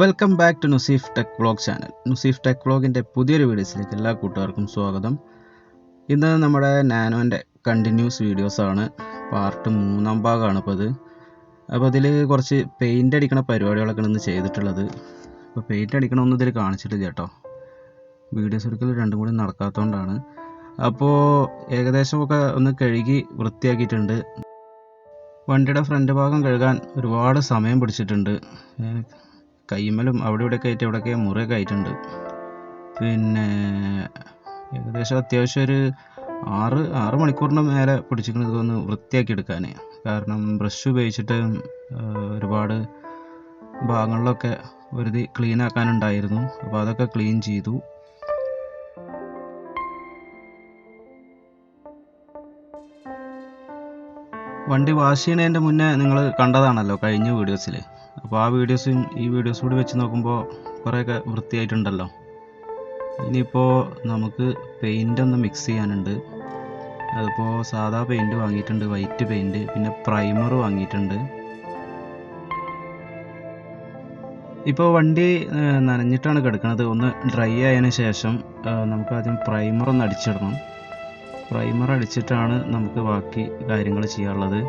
Welcome back to Nuseef tech vlog channel. Nuseef tech വ്ളോഗിൻ്റെ പുതിയൊരു വീഡിയോസിലേക്ക് എല്ലാ കൂട്ടുകാർക്കും സ്വാഗതം. ഇന്ന് നമ്മുടെ നാനോൻ്റെ കണ്ടിന്യൂസ് വീഡിയോസാണ്. പാർട്ട് 3 ഭാഗമാണ് ഇപ്പോൾ ഇത്. അപ്പോൾ ഇതിൽ കുറച്ച് പെയിൻ്റ് അടിക്കണ പരിപാടികളൊക്കെ ഇന്ന് ചെയ്തിട്ടുള്ളത്. അപ്പോൾ പെയിൻ്റ് അടിക്കണമൊന്നും ഇതിൽ കാണിച്ചിട്ടില്ല കേട്ടോ. വീഡിയോസ് എടുക്കൽ രണ്ടും കൂടി നടക്കാത്തതുകൊണ്ടാണ്. അപ്പോൾ ഏകദേശമൊക്കെ ഒന്ന് കഴുകി വൃത്തിയാക്കിയിട്ടുണ്ട്. വണ്ടിയുടെ ഫ്രണ്ട് ഭാഗം കഴുകാൻ ഒരുപാട് സമയം പിടിച്ചിട്ടുണ്ട്. കൈമലും അവിടെ ഇവിടെയൊക്കെ ആയിട്ട് എവിടെയൊക്കെ മുറിയൊക്കെ ആയിട്ടുണ്ട്. പിന്നെ ഏകദേശം അത്യാവശ്യം ഒരു 6 മണിക്കൂറിന് മേലെ പിടിച്ചിരിക്കുന്നത് ഇതൊന്ന് വൃത്തിയാക്കി എടുക്കാൻ. കാരണം ബ്രഷ് ഉപയോഗിച്ചിട്ട് ഒരുപാട് ഭാഗങ്ങളിലൊക്കെ വെറുതെ ക്ലീൻ ആക്കാനുണ്ടായിരുന്നു. അപ്പോൾ അതൊക്കെ ക്ലീൻ ചെയ്തു. വണ്ടി വാഷ് ചെയ്യണതിൻ്റെ മുന്നേ നിങ്ങൾ കണ്ടതാണല്ലോ കഴിഞ്ഞ വീഡിയോസിൽ. അപ്പോൾ ആ വീഡിയോസും ഈ വീഡിയോസും കൂടി വെച്ച് നോക്കുമ്പോൾ കുറേയൊക്കെ വൃത്തിയായിട്ടുണ്ടല്ലോ. ഇനിയിപ്പോൾ നമുക്ക് പെയിൻ്റ് ഒന്ന് മിക്സ് ചെയ്യാനുണ്ട്. അതിപ്പോൾ സാധാ പെയിൻറ്റ് വാങ്ങിയിട്ടുണ്ട്, വൈറ്റ് പെയിൻറ്റ്, പിന്നെ പ്രൈമർ വാങ്ങിയിട്ടുണ്ട്. ഇപ്പോൾ വണ്ടി നനഞ്ഞിട്ടാണ് കിടക്കുന്നത്. ഒന്ന് ഡ്രൈ ആയതിനു ശേഷം നമുക്ക് ആദ്യം പ്രൈമർ ഒന്ന് അടിച്ചിടണം. പ്രൈമർ അടിച്ചിട്ടാണ് നമുക്ക് ബാക്കി കാര്യങ്ങൾ ചെയ്യാനുള്ളത്.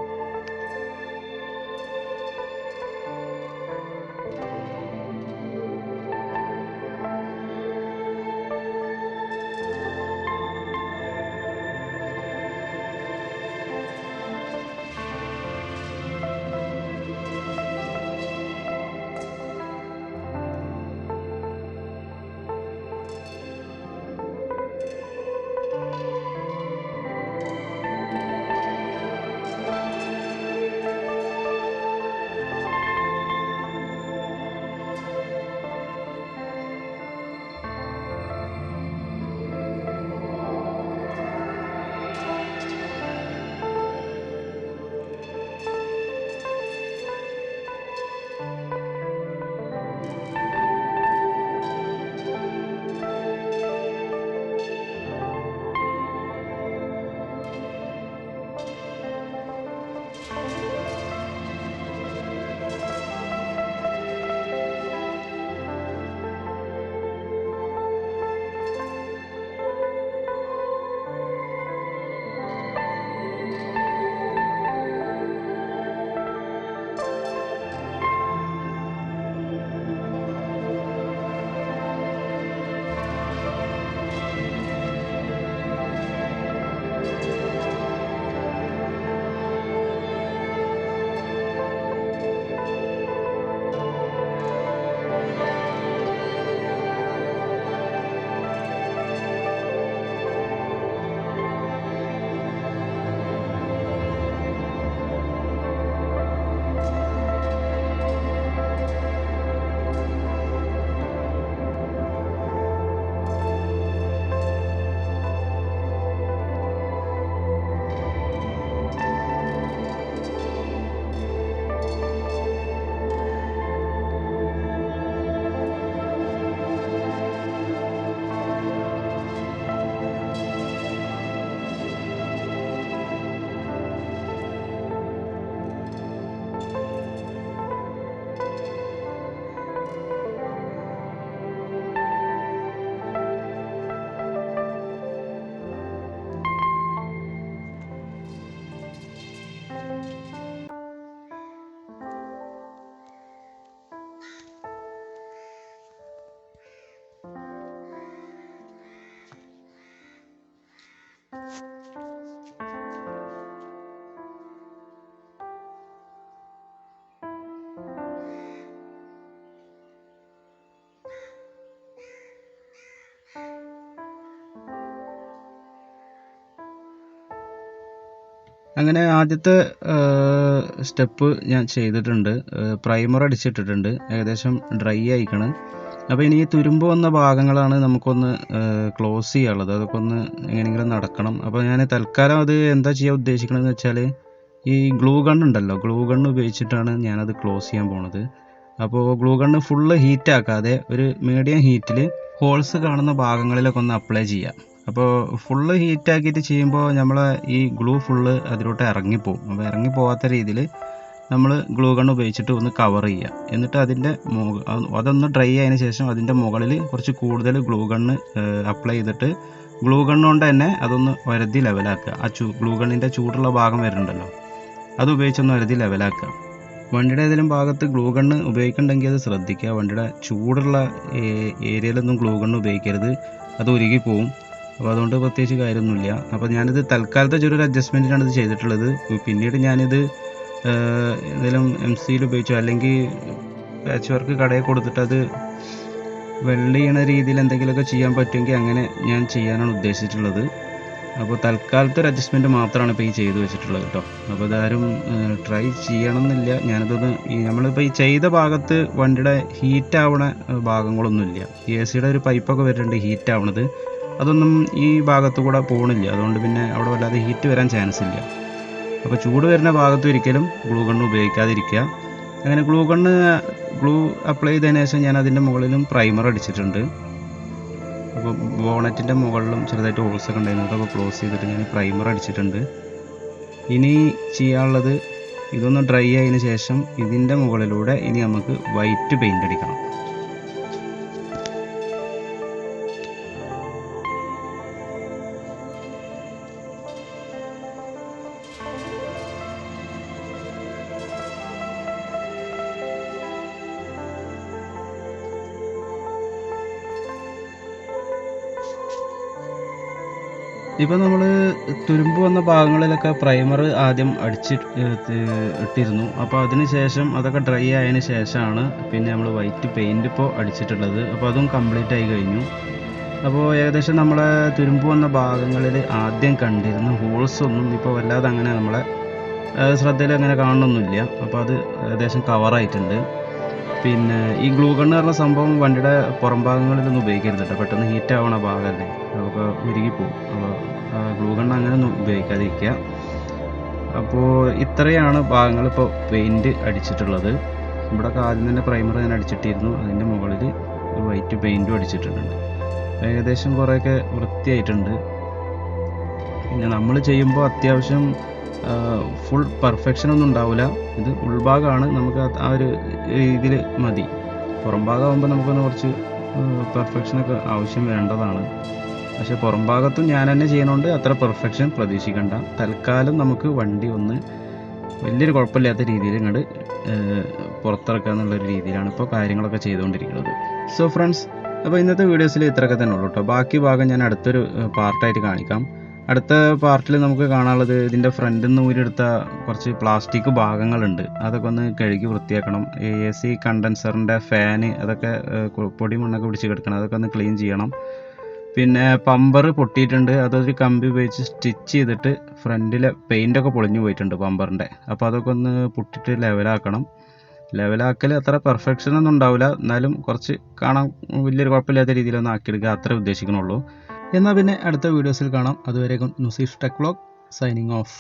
അങ്ങനെ ആദ്യത്തെ സ്റ്റെപ്പ് ഞാൻ ചെയ്തിട്ടുണ്ട്. പ്രൈമർ അടിച്ചിട്ടിട്ടുണ്ട്, ഏകദേശം ഡ്രൈ ആയിക്കണം. അപ്പോൾ ഇനി ഈ തുരുമ്പ് വന്ന ഭാഗങ്ങളാണ് നമുക്കൊന്ന് ക്ലോസ് ചെയ്യാനുള്ളത്. അതൊക്കെ ഒന്ന് എങ്ങനെയെങ്കിലും നടക്കണം. അപ്പോൾ ഞാൻ തൽക്കാലം അത് എന്താ ചെയ്യാൻ ഉദ്ദേശിക്കണമെന്ന് വെച്ചാൽ ഈ ഗ്ലൂ ഗൺ ഉണ്ടല്ലോ, ഗ്ലൂ ഗണ്ണ് ഉപയോഗിച്ചിട്ടാണ് ഞാനത് ക്ലോസ് ചെയ്യാൻ പോണത്. അപ്പോൾ ഗ്ലൂ ഗണ്ണ് ഫുള്ള് ഹീറ്റാക്കാതെ ഒരു മീഡിയം ഹീറ്റിൽ ഹോൾസ് കാണുന്ന ഭാഗങ്ങളിലൊക്കെ ഒന്ന് അപ്ലൈ ചെയ്യാം. അപ്പോൾ ഫുള്ള് ഹീറ്റാക്കിയിട്ട് ചെയ്യുമ്പോൾ നമ്മൾ ഈ ഗ്ലൂ ഫുള്ള് അതിലോട്ട് ഇറങ്ങിപ്പോവും. അപ്പോൾ ഇറങ്ങിപ്പോകാത്ത രീതിയിൽ നമ്മൾ ഗ്ലൂ ഗൺ ഉപയോഗിച്ചിട്ട് ഒന്ന് കവർ ചെയ്യുക. എന്നിട്ട് അതൊന്ന് ഡ്രൈ ആയതിനു ശേഷം അതിൻ്റെ മുകളിൽ കുറച്ച് കൂടുതൽ ഗ്ലൂ ഗണ്ണ് അപ്ലൈ ചെയ്തിട്ട് ഗ്ലൂ ഗണ്ണ് കൊണ്ട് തന്നെ അതൊന്ന് വരുതി ലെവലാക്കുക. ഗ്ലൂ ഗണ്ണിൻ്റെ ചൂടുള്ള ഭാഗം വരുന്നുണ്ടല്ലോ, അത് ഉപയോഗിച്ചൊന്ന് വരുതി ലെവലാക്കുക. വണ്ടിയുടെ ഏതെങ്കിലും ഭാഗത്ത് ഗ്ലൂ ഗണ്ണ് ഉപയോഗിക്കുന്നുണ്ടെങ്കിൽ അത് ശ്രദ്ധിക്കുക. വണ്ടിയുടെ ചൂടുള്ള ഏരിയയിലൊന്നും ഗ്ലൂ ഗണ്ണ് ഉപയോഗിക്കരുത്, അത് ഉരുകി പോവും. അപ്പോൾ അതുകൊണ്ട് പ്രത്യേകിച്ച് കാര്യമൊന്നുമില്ല. അപ്പോൾ ഞാനിത് തൽക്കാലത്തെ ചെറിയൊരു അഡ്ജസ്റ്റ്മെൻറ്റിനാണ് ഇത് ചെയ്തിട്ടുള്ളത്. പിന്നീട് ഞാനിത് എന്തെങ്കിലും MC ഉപയോഗിച്ചോ അല്ലെങ്കിൽ പാച്ച് വർക്ക് കടയിൽ കൊടുത്തിട്ട് അത് വെൽഡ് ചെയ്യണ രീതിയിൽ എന്തെങ്കിലുമൊക്കെ ചെയ്യാൻ പറ്റുമെങ്കിൽ അങ്ങനെ ഞാൻ ചെയ്യാനാണ് ഉദ്ദേശിച്ചിട്ടുള്ളത്. അപ്പോൾ തൽക്കാലത്തെ ഒരു അഡ്ജസ്റ്റ്മെൻറ്റ് മാത്രമാണ് ഇപ്പോൾ ഈ ചെയ്ത് വെച്ചിട്ടുള്ളത് കേട്ടോ. അപ്പോൾ ഇതാരും ട്രൈ ചെയ്യണമെന്നില്ല. ഞാനിതൊന്ന് നമ്മളിപ്പോൾ ഈ ചെയ്ത ഭാഗത്ത് വണ്ടിയുടെ ഹീറ്റ് ആവണ ഭാഗങ്ങളൊന്നുമില്ല. AC-യുടെ ഒരു പൈപ്പൊക്കെ വരുന്നുണ്ട് ഹീറ്റ് ആവണത്, അതൊന്നും ഈ ഭാഗത്ത് കൂടെ പോകണില്ല. അതുകൊണ്ട് പിന്നെ അവിടെ വല്ലാതെ ഹീറ്റ് വരാൻ ചാൻസ് ഇല്ല. അപ്പോൾ ചൂട് വരുന്ന ഭാഗത്ത് ഒരിക്കലും ഗ്ലൂ ഗണ്ണ് ഉപയോഗിക്കാതിരിക്കുക. അങ്ങനെ ഗ്ലൂ അപ്ലൈ ചെയ്തതിന് ശേഷം ഞാൻ അതിൻ്റെ മുകളിലും പ്രൈമർ അടിച്ചിട്ടുണ്ട്. അപ്പോൾ ബോണറ്റിൻ്റെ മുകളിലും ചെറുതായിട്ട് ഹോൾസൊക്കെ ഉണ്ടായിരുന്നു, അതൊക്കെ ക്ലോസ് ചെയ്തിട്ട് ഞാൻ പ്രൈമർ അടിച്ചിട്ടുണ്ട്. ഇനി ചെയ്യാനുള്ളത് ഇതൊന്ന് ഡ്രൈ ആയതിനു ശേഷം ഇതിൻ്റെ മുകളിലൂടെ ഇനി നമുക്ക് വൈറ്റ് പെയിൻ്റ് അടിക്കണം. ഇപ്പോൾ നമ്മൾ തുരുമ്പ് വന്ന ഭാഗങ്ങളിലൊക്കെ പ്രൈമർ ആദ്യം ഇട്ടിരുന്നു. അപ്പോൾ അതിന് ശേഷം അതൊക്കെ ഡ്രൈ ആയതിനു ശേഷമാണ് പിന്നെ നമ്മൾ വൈറ്റ് പെയിൻറ് ഇപ്പോൾ അടിച്ചിട്ടുള്ളത്. അപ്പോൾ അതും കംപ്ലീറ്റ് ആയി കഴിഞ്ഞു. അപ്പോൾ ഏകദേശം നമ്മളെ തുരുമ്പ് വന്ന ഭാഗങ്ങളിൽ ആദ്യം കണ്ടിരുന്ന ഹോൾസ് ഒന്നും ഇപ്പോൾ വല്ലാതെ അങ്ങനെ നമ്മളെ ശ്രദ്ധയിൽ അങ്ങനെ കാണണമെന്നില്ല. അപ്പോൾ അത് ഏകദേശം കവറായിട്ടുണ്ട്. പിന്നെ ഈ ഗ്ലൂ ഗണ്ണ് പറഞ്ഞ സംഭവം വണ്ടിയുടെ പുറം ഭാഗങ്ങളിലൊന്നും ഉപയോഗിക്കരുത് കേട്ടോ, പെട്ടെന്ന് ഹീറ്റ് ആവണ ഭാഗമല്ലേ, അതൊക്കെ ഉരുകിപ്പോവും. അപ്പോൾ ഗ്ലൂ ഗണ്ണ് അങ്ങനെ ഒന്നും ഉപയോഗിക്കാതിരിക്കുക. അപ്പോൾ ഇത്രയാണ് ഭാഗങ്ങൾ ഇപ്പോൾ പെയിൻറ് അടിച്ചിട്ടുള്ളത്. ഇവിടെ ആദ്യം തന്നെ പ്രൈമർ ഞാൻ അടിച്ചിട്ടിരുന്നു, അതിൻ്റെ മുകളിൽ ഒരു വൈറ്റ് പെയിൻറ്റും അടിച്ചിട്ടുണ്ട്. ഏകദേശം കുറേയൊക്കെ വൃത്തിയായിട്ടുണ്ട്. പിന്നെ നമ്മൾ ചെയ്യുമ്പോൾ അത്യാവശ്യം ഫുൾ പെർഫെക്ഷൻ ഒന്നും ഉണ്ടാവില്ല. ഇത് ഉൾഭാഗമാണ്, നമുക്ക് ആ ഒരു രീതിയിൽ മതി. പുറം ഭാഗമാകുമ്പോൾ നമുക്കൊന്ന് കുറച്ച് പെർഫെക്ഷനൊക്കെ ആവശ്യം വേണ്ടതാണ്. പക്ഷേ പുറം ഭാഗത്തും ഞാൻ തന്നെ ചെയ്യുന്നതുകൊണ്ട് അത്ര പെർഫെക്ഷൻ പ്രതീക്ഷിക്കേണ്ട. തൽക്കാലം നമുക്ക് വണ്ടി ഒന്ന് വലിയൊരു കുഴപ്പമില്ലാത്ത രീതിയിൽ ഇങ്ങോട്ട് പുറത്തിറക്കുക എന്നുള്ളൊരു രീതിയിലാണ് ഇപ്പോൾ കാര്യങ്ങളൊക്കെ ചെയ്തുകൊണ്ടിരിക്കുന്നത്. സോ ഫ്രണ്ട്സ്, അപ്പോൾ ഇന്നത്തെ വീഡിയോസിൽ ഇത്രയൊക്കെ തന്നെ ഉള്ളൂ കേട്ടോ. ബാക്കി ഭാഗം ഞാൻ അടുത്തൊരു പാർട്ടായിട്ട് കാണിക്കാം. അടുത്ത പാർട്ടിൽ നമുക്ക് കാണാനുള്ളത് ഇതിൻ്റെ ഫ്രണ്ടിൽ നിന്ന് ഊരിയെടുത്ത കുറച്ച് പ്ലാസ്റ്റിക് ഭാഗങ്ങളുണ്ട്, അതൊക്കെ ഒന്ന് കഴുകി വൃത്തിയാക്കണം. AC കണ്ടൻസറിൻ്റെ ഫാന് അതൊക്കെ പൊടി മണ്ണൊക്കെ പിടിച്ച് കിടക്കണം, അതൊക്കെ ഒന്ന് ക്ലീൻ ചെയ്യണം. പിന്നെ പമ്പർ പൊട്ടിയിട്ടുണ്ട്, അതൊരു കമ്പി ഉപയോഗിച്ച് സ്റ്റിച്ച് ചെയ്തിട്ട് ഫ്രണ്ടിലെ പെയിൻ്റൊക്കെ പൊളിഞ്ഞു പോയിട്ടുണ്ട് പമ്പറിൻ്റെ. അപ്പോൾ അതൊക്കെ ഒന്ന് പൊട്ടിയിട്ട് ലെവലാക്കൽ അത്ര പെർഫെക്ഷൻ ഒന്നും ഉണ്ടാവില്ല, എന്നാലും കുറച്ച് കാണാൻ വലിയൊരു കുഴപ്പമില്ലാത്ത രീതിയിലൊന്നും ആക്കിയെടുക്കുക, അത്രേ ഉദ്ദേശിക്കണുള്ളൂ. എന്നാൽ പിന്നെ അടുത്ത വീഡിയോസിൽ കാണാം. അതുവരേക്കും Nuseef tech vlog signing off.